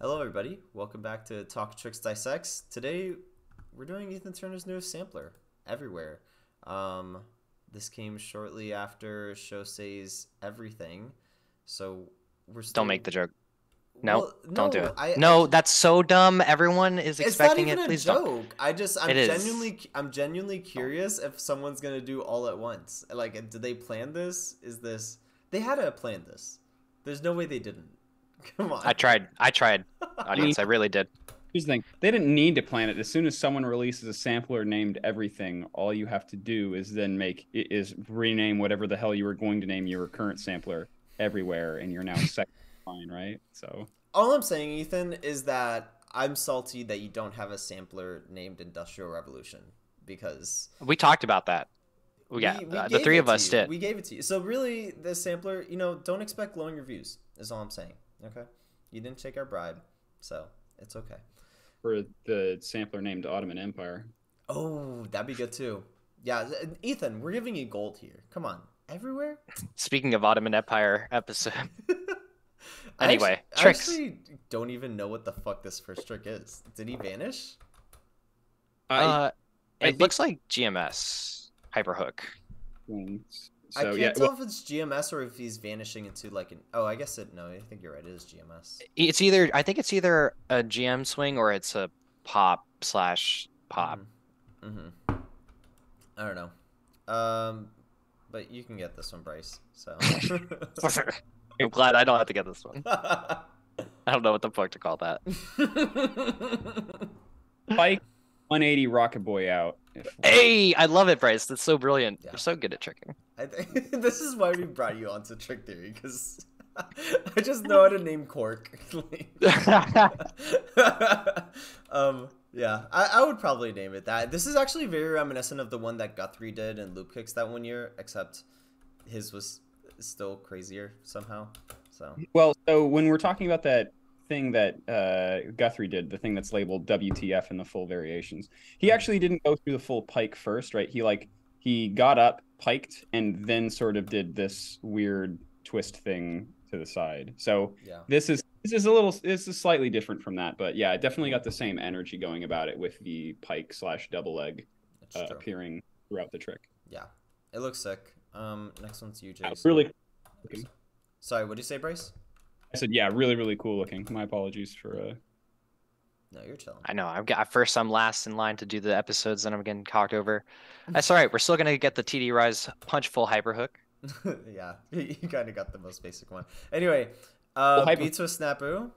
Hello, everybody. Welcome back to Talk Tricks Dissects. Today, we're doing Ethan Turner's newest sampler, Everywhere. This came shortly after Shosei's Everything, so we're still... Don't make the joke. No, Well, don't do no, it. No, that's so dumb. Everyone is it's not expecting even it. a Please joke. don't. I'm genuinely curious if someone's gonna do all at once. Like, did they plan this? They had to plan this. There's no way they didn't. Come on. I tried. Audience, I really did. Here's the thing. They didn't need to plan it. As soon as someone releases a sampler named Everything, all you have to do is then rename whatever the hell you were going to name your current sampler Everywhere, and you're now second line, right? So all I'm saying, Ethan, is that I'm salty that you don't have a sampler named Industrial Revolution, because We talked about that. The three of us did. We gave it to you. So really, the sampler, don't expect glowing reviews, is all I'm saying. Okay? You didn't take our bribe, so it's okay. for the sampler named Ottoman Empire. Oh, that'd be good too. Yeah, Ethan, we're giving you gold here. Come on. Everywhere? Speaking of Ottoman Empire episode. I tricks. actually don't even know what the fuck this first trick is. Did he vanish? It looks like GMS Hyperhook. I can't tell if it's GMS or if he's vanishing into like an... Oh, I guess no, I think you're right. It is GMS. I think it's either a GM swing or it's a pop/pop. Mm-hmm. I don't know. But you can get this one, Bryce. So I'm glad I don't have to get this one. I don't know what the fuck to call that. Pike 180 Rocket Boy out. Hey, I love it, Bryce. That's so brilliant. Yeah. You're so good at tricking. I think this is why we brought you onto trick theory, because I just know how to name cork. Yeah, I would probably name it that. This is actually very reminiscent of the one that Guthrie did in Loop Kicks that one year, except his was still crazier somehow. So when we're talking about that thing that Guthrie did, the thing that's labeled WTF in the full variations, he actually didn't go through the full pike first, right? He got up, piked, and then sort of did this weird twist thing to the side. So yeah. This is slightly different from that, but yeah, it definitely got the same energy going about it with the pike / double leg appearing throughout the trick. Yeah, it looks sick. Next one's you, Jason. Really. Sorry, what did you say, Bryce? I said, yeah, really, really cool looking. My apologies for... No, you're chilling. I know. I'm last in line to do the episodes, and I'm getting cocked over. That's all right. We're still going to get the TD Rise punch full hyperhook. Yeah, you kind of got the most basic one. Anyway, beats with Snapu.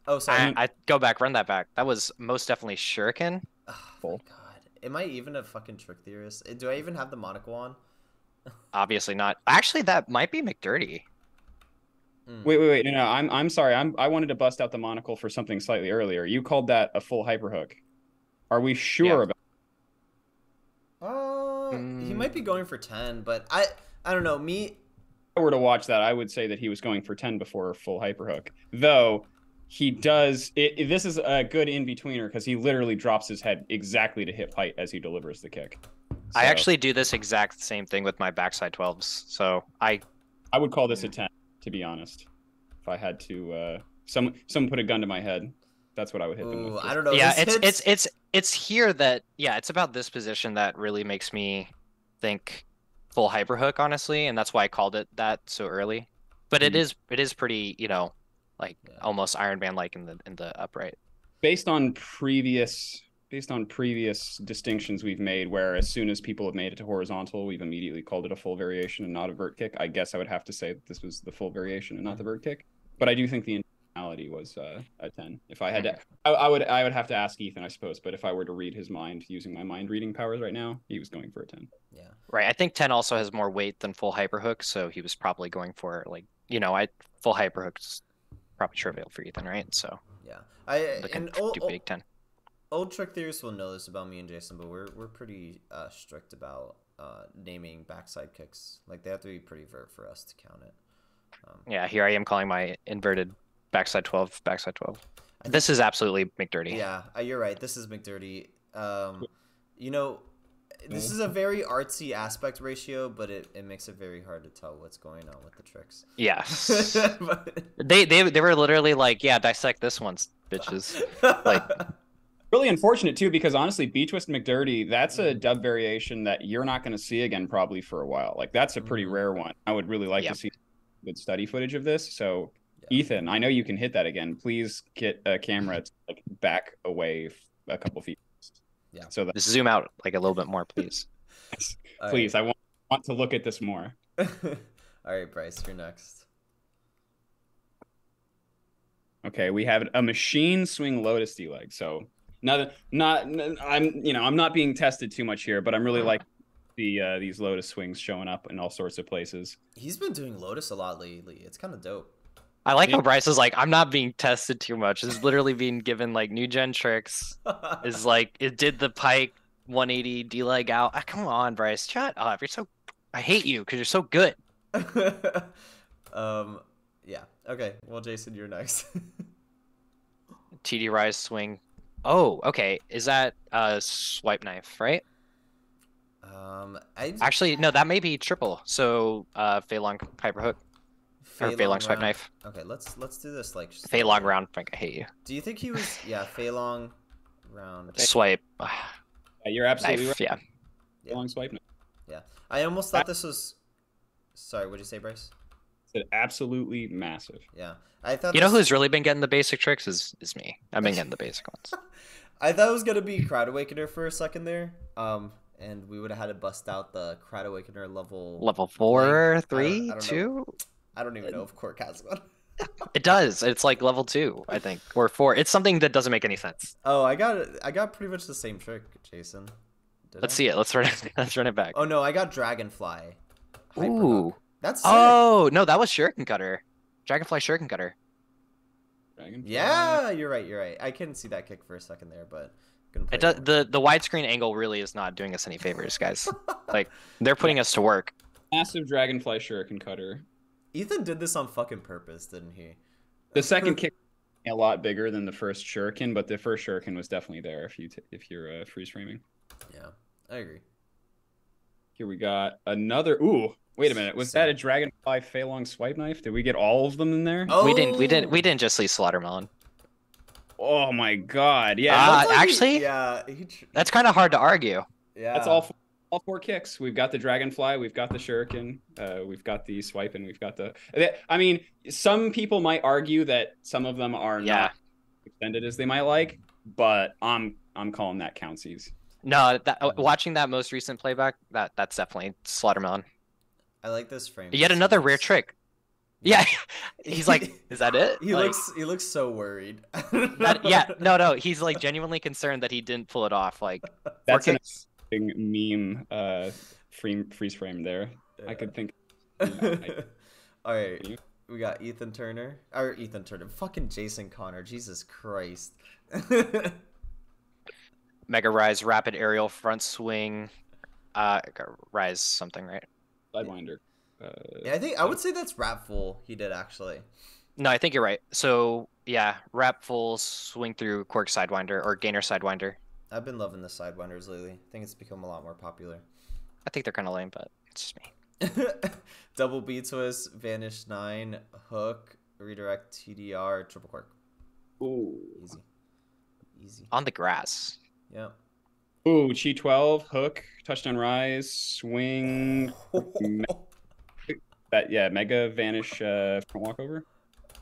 Oh, sorry. I go back, run that back. That was most definitely Shuriken. Oh, my God. Am I even a fucking trick theorist? Do I even have the monocle on? Obviously not. Actually, that might be McDirty. Wait. No, I'm sorry. I wanted to bust out the monocle for something slightly earlier. You called that a full hyperhook. Are we sure about He might be going for 10, but I don't know. If I were to watch that, I would say that he was going for 10 before full hyperhook. Though he does this is a good in-betweener because he literally drops his head exactly to hip height as he delivers the kick. So, I actually do this exact same thing with my backside 12s. So I would call this a 10. To be honest, if I had to, someone put a gun to my head, that's what I would hit them with. I don't know. Yeah, it's here that it's about this position that really makes me think full hyperhook, honestly, and that's why I called it that so early. But it is pretty, almost Iron Man like in the upright. Based on previous distinctions we've made, where as soon as people have made it to horizontal, we've immediately called it a full variation and not a vert kick. I guess I would have to say that this was the full variation and not the vert kick. But I do think the intentionality was a 10. If I had to, I would have to ask Ethan, I suppose. But if I were to read his mind using my mind reading powers right now, he was going for a 10. Yeah. Right. I think 10 also has more weight than full hyperhook, so he was probably going for full hyperhook's probably trivial for Ethan, right? So yeah, big 10. Old trick theorists will know this about me and Jason, but we're pretty strict about naming backside kicks. Like, they have to be pretty vert for us to count it. Yeah, here I am calling my inverted backside 12. This is absolutely McDirty. Yeah, you're right. This is McDirty. This is a very artsy aspect ratio, but it makes it very hard to tell what's going on with the tricks. Yes. They were literally like, yeah, dissect this one. bitches. Like, really unfortunate too, because honestly, B-Twist McDirty, that's a dub variation that you're not going to see again probably for a while. Like that's a pretty rare one. I would really like to see good study footage of this. So Ethan, I know you can hit that again. Please get a camera to, like, back away a couple feet. Yeah. So that, just zoom out like a little bit more, please. please, I want to look at this more. All right, Bryce, you're next. Okay, we have a machine swing Lotus D leg. So I'm not being tested too much here, but I'm really like these Lotus swings showing up in all sorts of places. He's been doing Lotus a lot lately. It's kind of dope. I like how Bryce is like, I'm not being tested too much. It's literally being given like new gen tricks. Is like, it did the pike 180 D leg out. Come on, Bryce, shut up. I hate you because you're so good. Yeah. Okay. Well, Jason, you're next. TD Rise swing. Oh, okay. Is that a swipe knife, right? Actually, no, that may be triple. So, Fei Long Piper Hook. Or Fei Long swipe knife. Okay, let's do this like Fei Long round. Frank, I hate you. Do you think he was Fei Long round swipe? Yeah, you're absolutely knife, right. Yeah. Long swipe knife. Yeah, I almost thought this was. Sorry, what did you say, Bryce? It's absolutely massive. Yeah, I thought. You know who's really been getting the basic tricks is me. I've been getting the basic ones. I thought it was gonna be Crowd Awakener for a second there. And we would have had to bust out the Crowd Awakener level 4, 3, I don't 2. Know. I don't even know if Cork has one. It does. It's like level 2, I think, or 4. It's something that doesn't make any sense. Oh, I got pretty much the same trick, Jason. Let's see it. Let's run it. Let's run it back. Oh no, I got Dragonfly. Ooh. That's sick. Oh no, that was Shuriken Cutter. Dragonfly Shuriken Cutter. Dragonfly. Yeah, you're right. I couldn't see that kick for a second there, but it does, the widescreen angle really is not doing us any favors, guys. Like, they're putting us to work. Massive Dragonfly Shuriken Cutter. Ethan did this on fucking purpose, didn't he? The second kick a lot bigger than the first Shuriken, but the first Shuriken was definitely there if you're freeze framing. Yeah, I agree. Here we got another. Ooh, wait a minute. Was that a Dragonfly Fei Long swipe knife? Did we get all of them in there? Oh, we didn't just see Slaughtermelon. Oh my god! Yeah, actually, that's kind of hard to argue. Yeah, that's all 4 kicks. We've got the Dragonfly, we've got the Shuriken, we've got the swipe, and we've got the. I mean, some people might argue that some of them are not extended as they might like, but I'm calling that countsies. No, watching that most recent playback, that's definitely Slaughtermelon. I like this frame. Yet another rare trick. Yeah, he's like, is that it? He looks so worried. No, he's like genuinely concerned that he didn't pull it off. Like, that's an meme freeze frame there. I could think. All right, we got Ethan Turner. Fucking Jason Connor. Jesus Christ. Mega Rise, rapid aerial front swing, rise something, right? Sidewinder. Yeah, I would say that's wrap full. He did actually. No, I think you're right. So yeah, wrap full, swing through, cork sidewinder or gainer sidewinder. I've been loving the sidewinders lately. I think it's become a lot more popular. I think they're kind of lame, but it's just me. Double B twist, vanish 9, hook, redirect, TDR, triple cork. Ooh, easy. On the grass. Yeah. Ooh, Chi 12, hook, touchdown rise, swing. Mega vanish front walkover.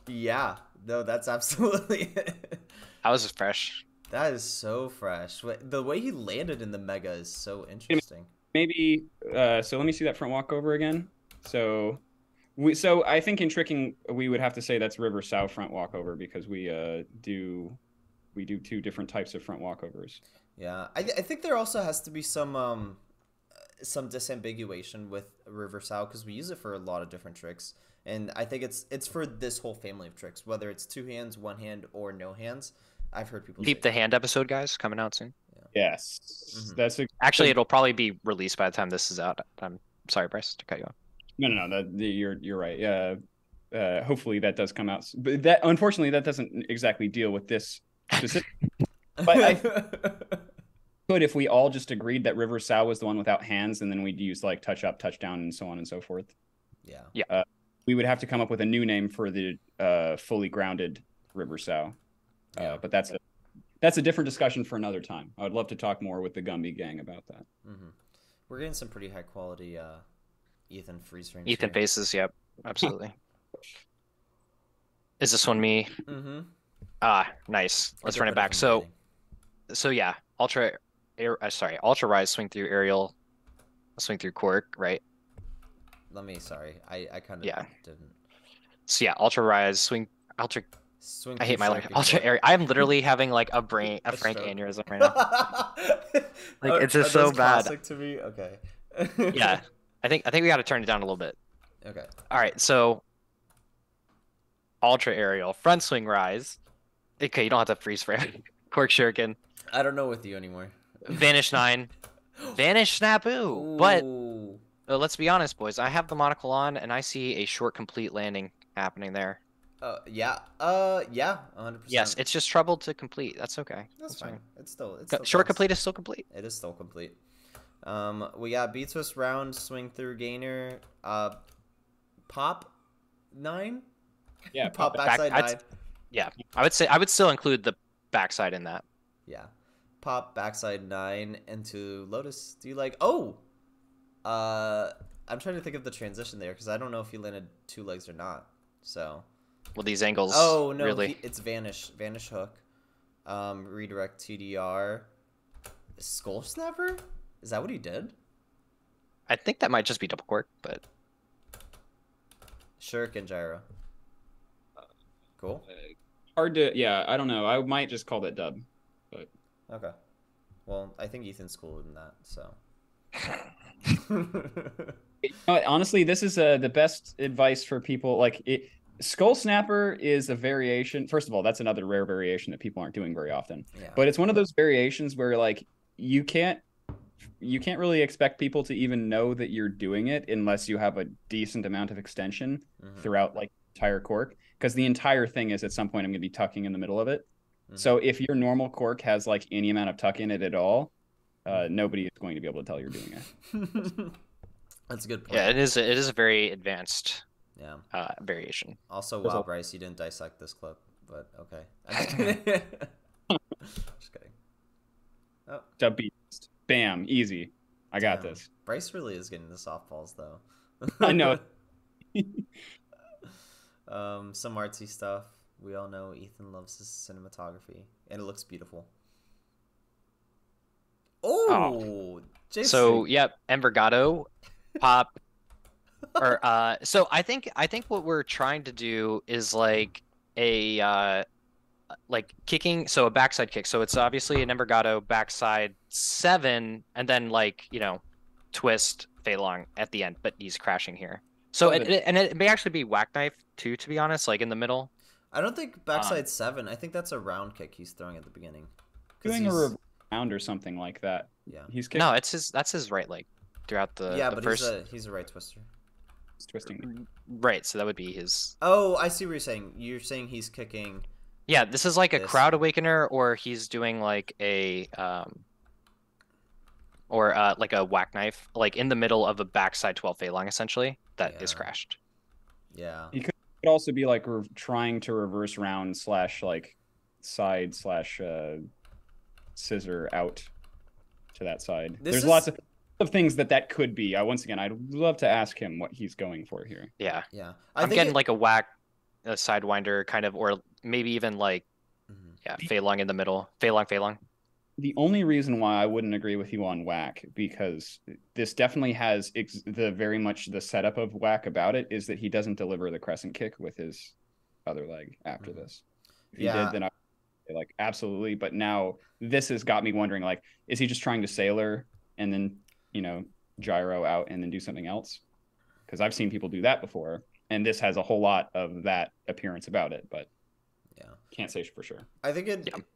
Yeah, no, that's absolutely it. How is this fresh? That is so fresh. The way he landed in the mega is so interesting. Maybe so. Let me see that front walkover again. So I think in tricking we would have to say that's River South front walkover because we do 2 different types of front walkovers. Yeah, I think there also has to be some disambiguation with River South because we use it for a lot of different tricks, and I think it's for this whole family of tricks, whether it's 2 hands, 1 hand, or no hands. I've heard people keep the hand episode, guys, coming out soon. Yeah. Yes, that's actually it'll probably be released by the time this is out. I'm sorry, Bryce, to cut you off. No. You're right. Yeah. Hopefully that does come out, but that unfortunately that doesn't exactly deal with this specific. But I could if we all just agreed that River South was the one without hands, and then we'd use like touch up, touchdown, and so on and so forth. Yeah. We would have to come up with a new name for the fully grounded River South. Yeah. But that's a different discussion for another time. I would love to talk more with the Gumby gang about that. Mm-hmm. We're getting some pretty high quality Ethan freeze frames Ethan here. faces, yep, absolutely. Is this one me? Mm-hmm. Ah, nice. Let's run it back. So yeah, ultra rise, swing through aerial, swing through cork, right? Sorry, I kind of didn't. So yeah, ultra rise, swing, ultra. Swing I hate my life. sharpie Ultra cork. air. I'm literally having like a Frank stroke. aneurysm right now. Like it's just so bad. Classic to me. Okay. Yeah, I think we got to turn it down a little bit. Okay. All right, so ultra aerial, front swing rise. Okay, you don't have to freeze frame. Cork shuriken. I don't know with you anymore. Vanish 9. Vanish snapu. But let's be honest, boys. I have the monocle on, and I see a short complete landing happening there. Yeah. Yeah. 100%. Yes, it's just trouble to complete. That's okay. That's fine. It's still short close. complete is still complete. It is still complete. We got B twist round, swing through gainer, pop 9. Yeah, pop backside 9. Yeah, I would still include the backside in that. Yeah, pop backside 9 into lotus. Do you like? I'm trying to think of the transition there because I don't know if he landed 2 legs or not. So. Well, these angles. Oh no, really. It's vanish hook, redirect TDR, skull snapper. Is that what he did? I think that might just be double cork, but. Shuriken gyro. Cool. Hard to, yeah, I don't know. I might just call that dub. But Okay. Well, I think Ethan's cooler than that, so. Honestly, this is the best advice for people. Like Skull Snapper is a variation. First of all, that's another rare variation that people aren't doing very often. Yeah. But it's one of those variations where like you can't really expect people to even know that you're doing it unless you have a decent amount of extension throughout like entire cork, because the entire thing is at some point I'm going to be tucking in the middle of it. So if your normal cork has like any amount of tuck in it at all, nobody is going to be able to tell you're doing it. That's a good point. Yeah, it is a very advanced variation. Also, wow, Bryce, you didn't dissect this clip, but okay. I'm just kidding. Just kidding. Oh. Dub beast. Bam, easy. I got this. Bryce really is getting the softballs though. I know. Some artsy stuff. We all know Ethan loves his cinematography, and it looks beautiful. Oh, so yep, Envergado, pop, or so I think what we're trying to do is like a like kicking, so a backside kick. So it's obviously an Envergado backside 7, and then like twist Fei Long at the end, but he's crashing here. So it may actually be whack knife too, to be honest, like in the middle. I don't think backside 7. I think that's a round kick he's throwing at the beginning. Doing a round or something like that. Yeah. He's kicking. No, that's his right leg throughout the but first. he's a right twister. He's twisting. Right, so that would be his. Oh, I see what you're saying. You're saying he's kicking. Yeah, this is like a crowd awakener, or he's doing like a like a whack knife, like in the middle of a backside 12 Fei Long, essentially, that is crashed. Yeah. He could also be like trying to reverse round / like side / scissor out to that side. There's lots of things that could be. Once again, I'd love to ask him what he's going for here. Yeah. Yeah. I'm getting like a whack, a sidewinder kind of, or maybe even like, Fei Long in the middle. Fei Long. The only reason why I wouldn't agree with you on whack, because this definitely has very much the setup of whack about it, is that he doesn't deliver the crescent kick with his other leg after this. If he did, then I'd say like absolutely. But now this has got me wondering, like, is he just trying to sailor and then gyro out and then do something else? Because I've seen people do that before, and this has a whole lot of that appearance about it, but can't say for sure. I think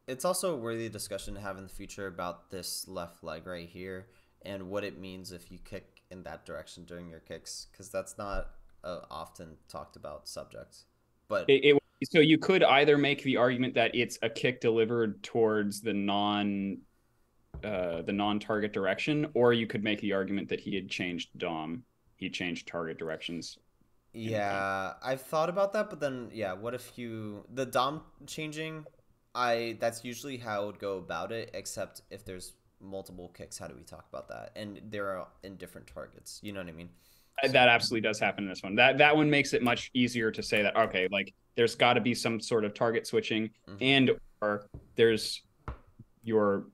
it's also a worthy discussion to have in the future about this left leg right here and what it means if you kick in that direction during your kicks, because that's not a often talked about subject. But so you could either make the argument that it's a kick delivered towards the non-target direction, or you could make the argument that he had changed DOM. He changed target directions. Yeah, I've thought about that, but then what if the DOM changing that's usually how I would go about it, except if there's multiple kicks, how do we talk about that? And they're in different targets. You know what I mean? That absolutely does happen in this one. That one makes it much easier to say that, okay, like there's got to be some sort of target switching, and or there's your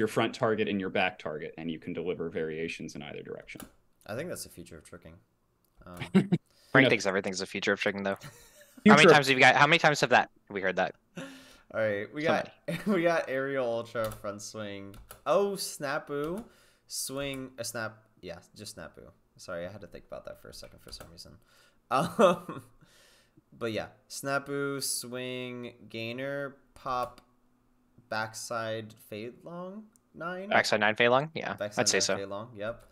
front target and your back target, and you can deliver variations in either direction. I think that's the future of tricking. Frank thinks everything's a feature of tricking, though. How many times have we heard that? All right, we got aerial ultra front swing. Oh, snapu, swing a snap. Yeah, just snapu. Sorry, I had to think about that for a second for some reason. But yeah, snapu, swing, gainer, pop, backside fade long 9. Backside 9 fade long. Yeah, Backside I'd say 9 so. fade long. Yep.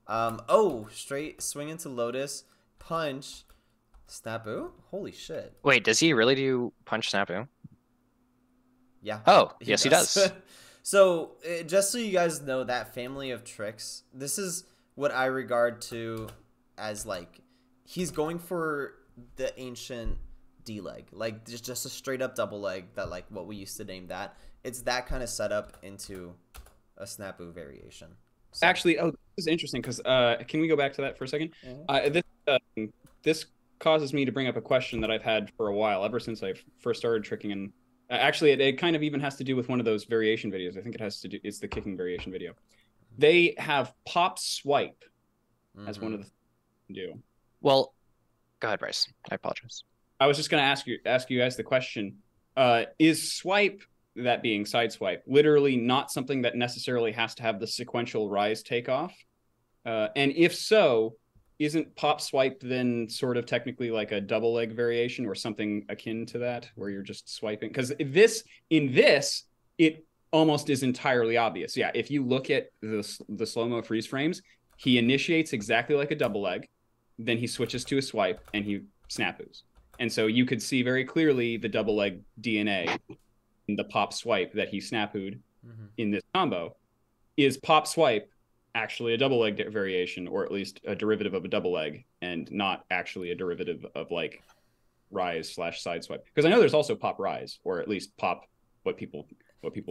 Oh, straight swing into lotus, punch, snapu. Holy shit. Wait, does he really do punch snapu? Yeah. Oh, yes, he does. So, just so you guys know, that family of tricks, this is what I regard to as, like, he's going for the ancient D-leg. Like, just a straight-up double leg that, like, what we used to name that. It's that kind of setup into a snapu variation. So. Actually, this is interesting, because can we go back to that for a second? This causes me to bring up a question that I've had for a while, ever since I first started tricking, and actually, it kind of even has to do with one of those variation videos. I think it's the kicking variation video. They have pop swipe as one of the things you can do. Well, go ahead, Bryce. I apologize. I was just going to ask you guys the question: is swipe, that being side swipe, literally not something that necessarily has to have the sequential rise takeoff? And if so, isn't pop swipe then sort of technically like a double leg variation or something akin to that, where you're just swiping? Because in this, it almost is entirely obvious. Yeah, if you look at the slow-mo freeze frames, he initiates exactly like a double leg, then he switches to a swipe, and he snapus. And so you could see very clearly the double leg DNA in the pop swipe that he snapu'd in this combo. Is pop swipe actually a double leg variation, or at least a derivative of a double leg, and not actually a derivative of like rise / side swipe? Because I know there's also pop rise, or at least pop what people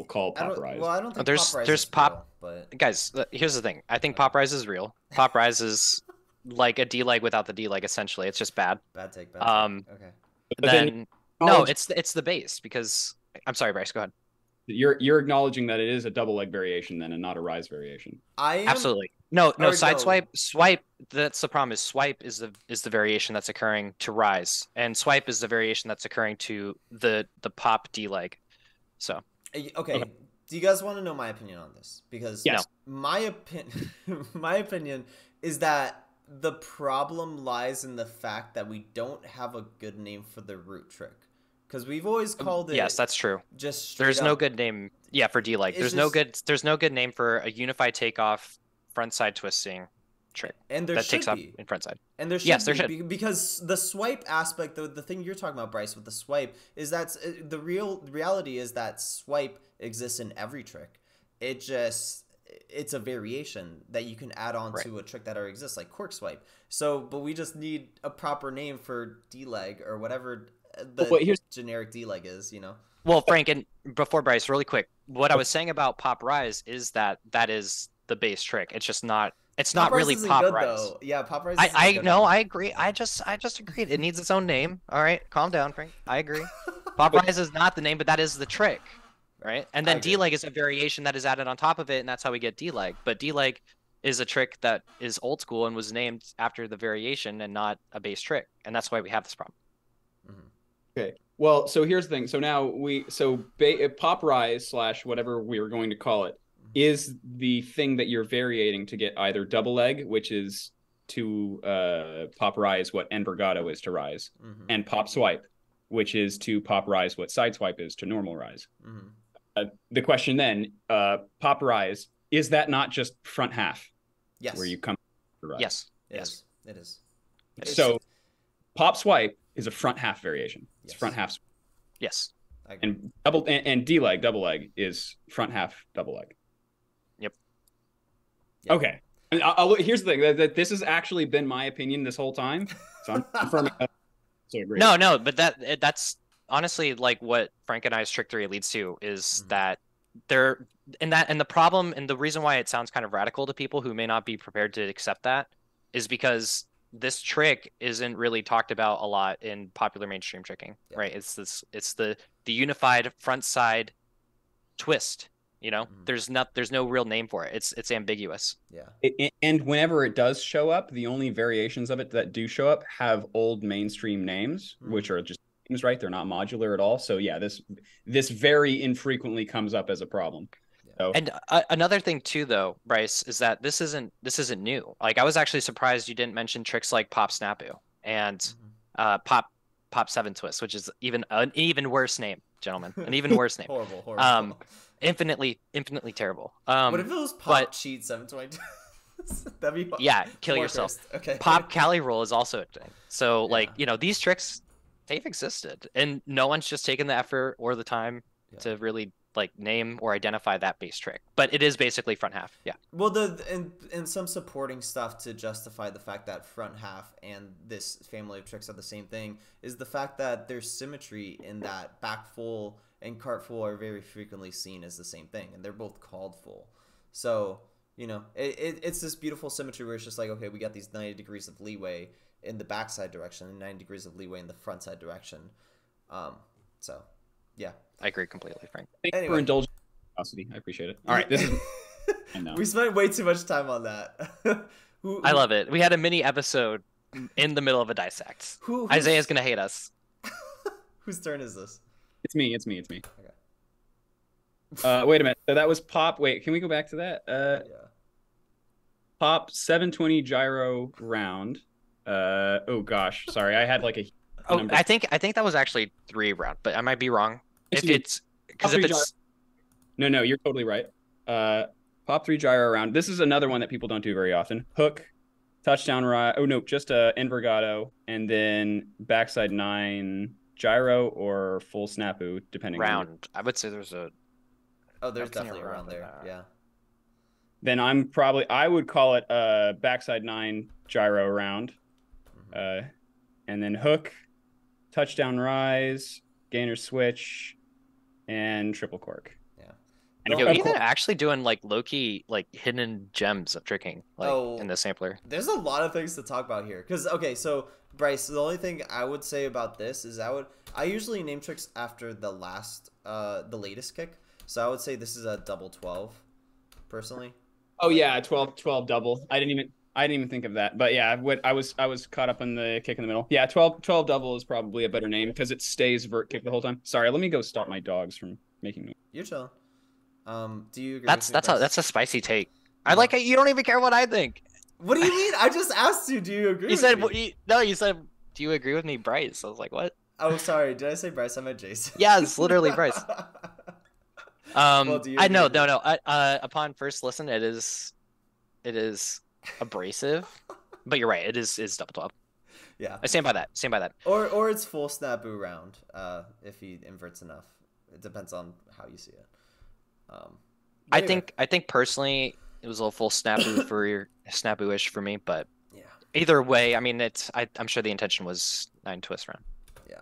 call pop rise. Well, I don't think there's pop rise is pop real, but guys, here's the thing. I think pop rise is real. Pop rise is like a D leg without the D leg. Essentially, it's just bad. Bad take. Okay. Then no, it's the base, because I'm sorry, Bryce. Go ahead. You're acknowledging that it is a double leg variation then, and not a rise variation. Absolutely no side swipe. That's the problem. Is swipe is the variation that's occurring to rise, and swipe is the variation that's occurring to the pop D leg. So okay. Do you guys want to know my opinion on this? Because yes. my opinion is that the problem lies in the fact that we don't have a good name for the root trick. Because we've always called it. Yes, that's true. Just there's no good name. Yeah, for D leg. There's no good name for a unified takeoff front side twisting trick. And there that should takes be. up in front side. And there should because the swipe aspect, the thing you're talking about, Bryce, with the swipe, is that the reality is that swipe exists in every trick. It's a variation that you can add on to a trick that already exists, like cork swipe. So, but we just need a proper name for D leg or whatever the generic D leg is, you know. Well, Frank, and before Bryce, really quick, what I was saying about pop rise is that is the base trick. It's just not. It's not really pop rise. Though. Yeah, pop rise. I agree. I just agreed. It needs its own name. All right, calm down, Frank. I agree. Pop rise is not the name, but that is the trick, right? And then D leg is a variation that is added on top of it, and that's how we get D leg. But D leg is a trick that is old school and was named after the variation and not a base trick, and that's why we have this problem. Okay. Well, so here's the thing. So now pop rise / whatever we were going to call it is the thing that you're variating to get either double leg, which is to pop rise what N Brigado is to rise, and pop swipe, which is to pop rise what side swipe is to normal rise. The question then, pop rise, is that not just front half? Yes. Where you come to rise? Yes. It is. So pop swipe is a front half variation. It's front half. Yes. And D leg, double leg is front half double leg. Yep. Okay. Here's the thing, that this has actually been my opinion this whole time. So I'm confirming that. So agree. No, but that's honestly, like what Frank and I's trick theory leads to is that and the problem and the reason why it sounds kind of radical to people who may not be prepared to accept that is because this trick isn't really talked about a lot in popular mainstream tricking, right? It's the unified front side twist. You know, there's no real name for it. It's ambiguous. Yeah. And whenever it does show up, the only variations of it that do show up have old mainstream names, which are just names, right? They're not modular at all. So yeah, this very infrequently comes up as a problem. So. And another thing too, though, Bryce, is that this isn't new. Like I was actually surprised you didn't mention tricks like Pop Snapu and Pop 7 Twist, which is an even worse name, gentlemen, an even worse name. Horrible. Infinitely terrible. What if it was Pop Cheat 722? That'd be kill yourself. Cursed. Okay. Pop Cali Roll is also a thing. So like these tricks, they've existed, and no one's just taken the effort or the time to really like name or identify that base trick. But it is basically front half. Yeah. Well, and some supporting stuff to justify the fact that front half and this family of tricks are the same thing is the fact that there's symmetry in that back full and cart full are very frequently seen as the same thing, and they're both called full. So, it's this beautiful symmetry where it's just like, okay, we got these 90 degrees of leeway in the backside direction and 90 degrees of leeway in the front side direction. So, yeah. I agree completely, Frank. Thanks for indulging curiosity. I appreciate it. All right, this is... I know. We spent way too much time on that. I love it. We had a mini episode in the middle of a dissect. Isaiah's going to hate us. Whose turn is this? It's me. Okay. Okay. Wait a minute. So that was Pop. Wait, can we go back to that? Pop 720 gyro round. Oh gosh, sorry. I had like a number. I think that was actually 3 round, but I might be wrong. No, you're totally right. Pop 3 gyro round. This is another one that people don't do very often. Hook, touchdown ride. Oh no, just invergato, and then backside 9 gyro or full snapu, depending round. on I would say there's definitely a round there. Yeah. Then I would call it backside 9 gyro round. And then hook, touchdown rise, gainer switch, and triple cork. Yeah. And Ethan actually doing like low-key like hidden gems of tricking in the sampler. There's a lot of things to talk about here. So Bryce, the only thing I would say about this is I usually name tricks after the latest kick. So I would say this is a double 12, personally. Oh yeah, 12 double. I didn't even think of that. But yeah, I was caught up on the kick in the middle. Yeah, 12 double is probably a better name because it stays vert kick the whole time. Sorry, let me go stop my dogs from making noise. You're chilling. Do you agree? That's a spicy take. I like it. You don't even care what I think. What do you mean? I just asked you. Do you agree? You said no. You said, do you agree with me, Bryce? I was like, what? Oh, sorry. Did I say Bryce? I meant Jason. Yeah, it's literally Bryce. Well, no. Upon first listen, it is abrasive, but you're right. It is double 12. Yeah, I stand by that. Or it's full snapu round. If he inverts enough, it depends on how you see it. I think personally, it was a little full snapu for snapu-ish for me, but yeah. Either way, I mean, I'm sure the intention was 9 twist round. Yeah.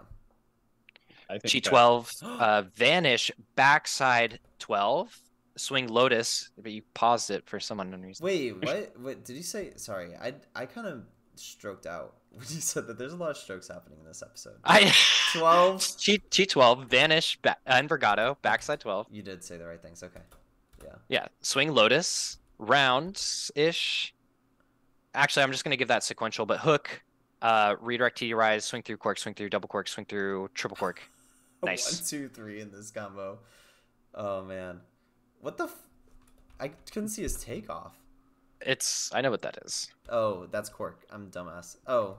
G12, vanish backside 12, swing lotus, but you paused it for some unknown reason. Wait, what did you say? Sorry, I kind of stroked out when you said that. There's a lot of strokes happening in this episode. 12 G12, vanish, invergato, backside 12. You did say the right things. Okay. Yeah, swing lotus, rounds ish. Actually, I'm just gonna give that sequential, but hook, redirect TD rise, swing through cork, swing through double cork, swing through triple cork. Nice. 1, 2, 3 in this combo. Oh man, what the? I couldn't see his takeoff. I know what that is. Oh, that's cork. I'm a dumbass. Oh,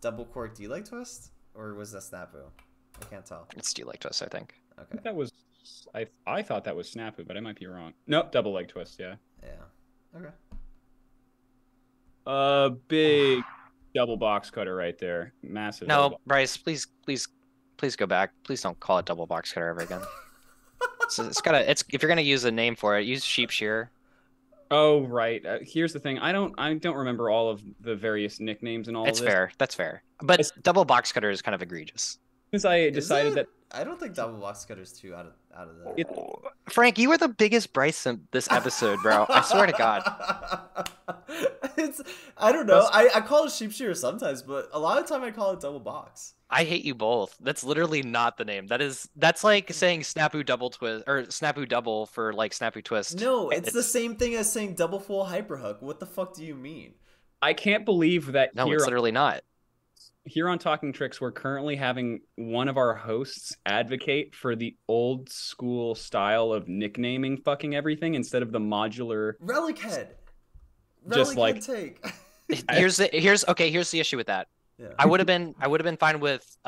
double cork. Do you like twist, or was that snapu? I can't tell. It's do you like twist, I think. Okay. That was. I thought that was snapu, but I might be wrong. Nope, double leg twist. Yeah. Yeah. Okay. Big double box cutter right there. Massive. No, Bryce, please go back. Please don't call it double box cutter ever again. If you're gonna use a name for it, use sheep shear. Oh right. Here's the thing. I don't remember all of the various nicknames and all. It's fair. That's fair. But double box cutter is kind of egregious. As I Is decided it? that I don't think double box cutter's too out of that. it, Frank, you were the biggest Bryce in this episode, bro. I swear to God. It's I don't know. I call it sheep shearer sometimes, but a lot of the time I call it double box. I hate you both. That's literally not the name. That's like saying Snapu double twist or Snapu double for like Snapu twist. No, it's the same thing as saying double full hyperhook. What the fuck do you mean? I can't believe that No, it's literally not. here on Talking Tricks, we're currently having one of our hosts advocate for the old school style of nicknaming fucking everything instead of the modular. Relic head. Just Relic like- head take. Here's the issue with that. Yeah. I would have been fine with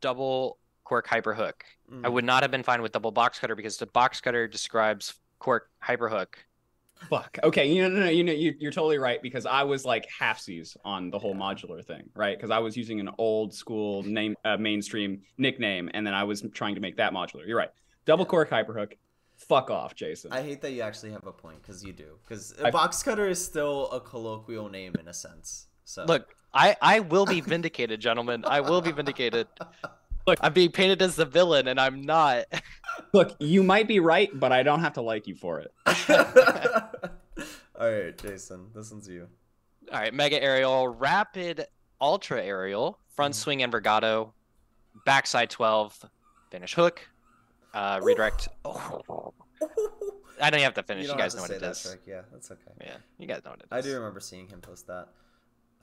double cork hyper hook. I would not have been fine with double box cutter because the box cutter describes cork hyper hook. Fuck. Okay, you're totally right because I was like halfsies on the whole modular thing, right? Because I was using an old school name, mainstream nickname, and then I was trying to make that modular. You're right. Double cork hyperhook. Fuck off, Jason. I hate that you actually have a point because you do. Because box cutter is still a colloquial name in a sense. So Look, I will be vindicated, gentlemen. I will be vindicated. Look, I'm being painted as the villain, and I'm not. Look, you might be right, but I don't have to like you for it. All right, Jason, this one's you. All right, mega aerial, rapid ultra aerial, front swing and vergato, backside 12, finish hook, redirect. Oh. I don't even have to finish. You guys know what it is. Trick. Yeah, that's okay. Yeah, you guys know what it is. I do remember seeing him post that.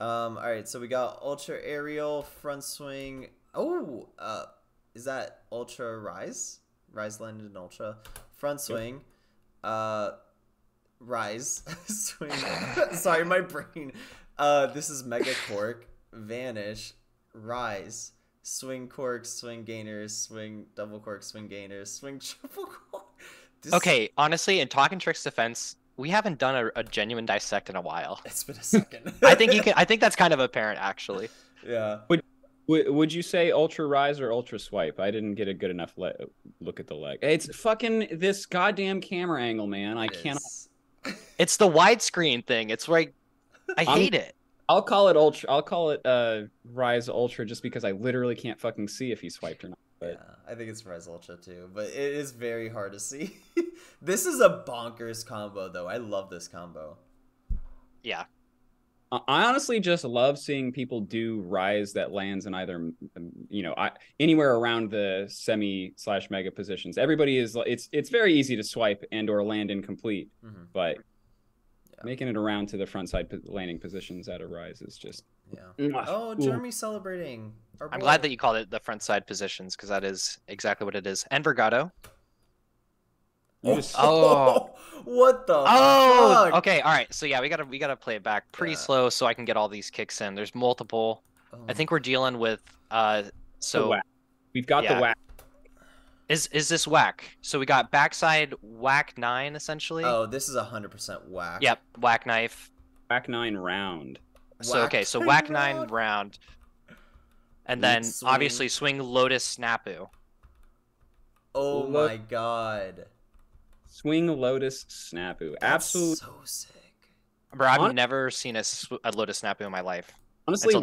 All right, so we got ultra aerial, front swing. Oh, is that ultra rise? Rise landed in ultra. Front swing. Rise. Swing. Sorry, my brain. This is mega cork, vanish, rise, swing cork, swing gainers, swing double cork, swing gainers, swing triple cork. Okay, honestly, in Talking Tricks defense, we haven't done a genuine dissect in a while. It's been a second. I think that's kind of apparent, actually. Yeah. Would you say ultra rise or ultra swipe? I didn't get a good enough look at the leg. It's fucking this goddamn camera angle, man. I cannot. It's the widescreen thing. It's like I hate it. I'll call it ultra. I'll call it rise ultra just because I literally can't fucking see if he swiped or not. But yeah, I think it's rise ultra too, but it is very hard to see. This is a bonkers combo, though. I love this combo. Yeah. I honestly just love seeing people do rise that lands in either, anywhere around the semi/mega positions. Everybody is it's very easy to swipe and or land incomplete, but making it around to the front side landing positions at a rise is just Oh, Jeremy's celebrating. I'm glad that you called it the front side positions because that is exactly what it is. And vergato. What the fuck? Okay, all right. So yeah, we gotta play it back pretty slow so I can get all these kicks in. There's multiple. I think we're dealing with so we've got the whack. Is this whack? So we got backside whack 9 essentially. Oh, this is 100% whack. Yep, whack knife. Whack 9 round. So okay, so whack 9 round. And then obviously swing lotus snapu. Oh my god. Swing lotus snapu. Absolutely. So sick. Bro, I've never seen a lotus snapu in my life. Honestly,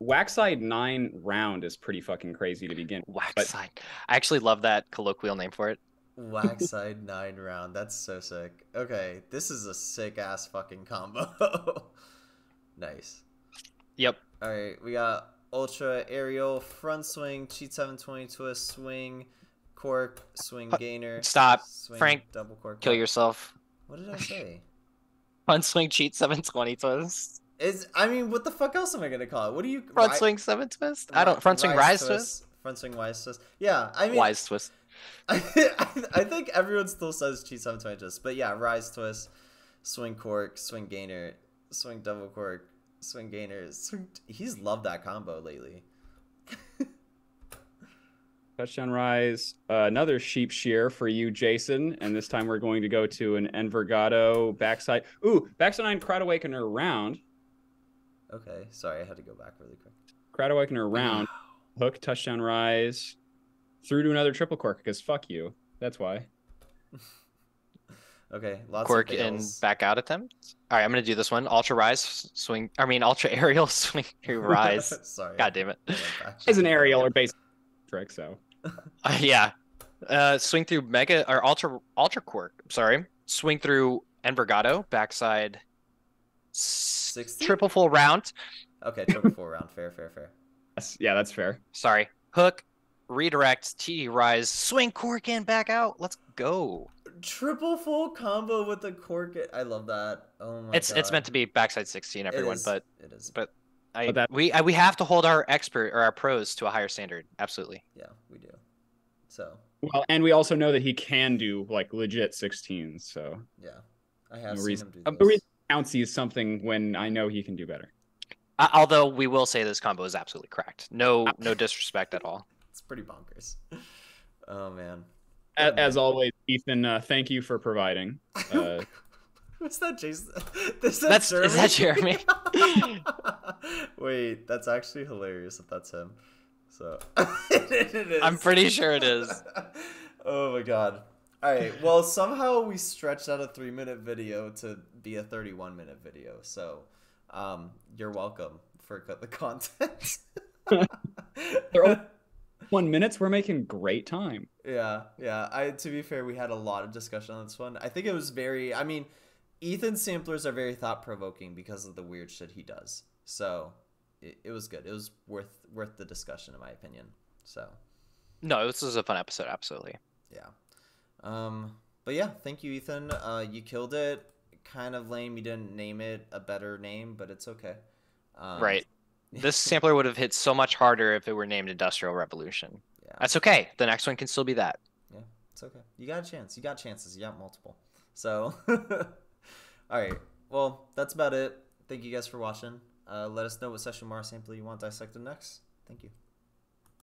whack side 9 round is pretty fucking crazy to begin. Whack side. I actually love that colloquial name for it. Whack side 9 round. That's so sick. Okay, this is a sick ass fucking combo. Nice. Yep. All right, we got ultra aerial, front swing, cheat 720 twist, swing, cork, swing gainer. Stop, swing, Frank. Double cork. Kill yourself. What did I say? Front swing, cheat 720 twist. I mean, what the fuck else am I gonna call it? What do you? Front swing 7 twist. I don't. Front swing rise twist. Front swing wise twist. Yeah, I mean. Wise twist. I think everyone still says cheat 720 twist, but yeah, rise twist, swing cork, swing gainer, swing double cork, swing gainer. He's loved that combo lately. Touchdown rise. Another sheep shear for you, Jason. And this time we're going to go to an Envergado backside. Ooh, backside 9 Crowd Awakener round. Okay, sorry, I had to go back really quick. Crowd Awakener round. Hook, touchdown rise. Through to another triple cork because fuck you. That's why. Okay, lots cork of and back out attempt. All right, I'm gonna do this one. Ultra rise, swing. I mean, ultra aerial, swing, rise. Sorry. God damn it. Is an aerial or base. trick. So Yeah. Swing through Mega or Ultra Quirk. Sorry. Swing through Envergado, backside 60? triple full round. Okay, triple full round. Fair. that's fair. Sorry. Hook, redirect, TD rise, swing Quirk in, back out. Let's go. Triple full combo with the cork. I love that. Oh my god. It's meant to be backside 16, everyone, but it is. but we have to hold our expert or our pros to a higher standard. Absolutely. Yeah, we do. So. Well, and we also know that he can do like legit 16s. So yeah, I have no seen reason. him do The those. reason counts is something when I know he can do better. Although we will say this combo is absolutely cracked. No disrespect at all. It's pretty bonkers. Oh man. As always, Ethan, thank you for providing. Is that Jason? Is that Jeremy? Wait, that's actually hilarious if that's him. So it is. I'm pretty sure it is. Oh my god. All right. Well, somehow we stretched out a 3-minute video to be a 31-minute video. So, you're welcome for the content. They're only 1 minute. We're making great time. Yeah. To be fair, we had a lot of discussion on this one. I think it was I mean, Ethan's samplers are very thought-provoking because of the weird shit he does. So, it was good. It was worth the discussion, in my opinion. So. No, this was a fun episode. Absolutely. Yeah. But yeah, thank you, Ethan. You killed it. Kind of lame. You didn't name it a better name, but it's okay. Right. This sampler would have hit so much harder if it were named Industrial Revolution. Yeah. That's okay. The next one can still be that. Yeah, it's okay. You got a chance. You got chances. You got multiple. So, all right. Well, that's about it. Thank you guys for watching. Let us know what Session Mars sample you want dissected next. Thank you.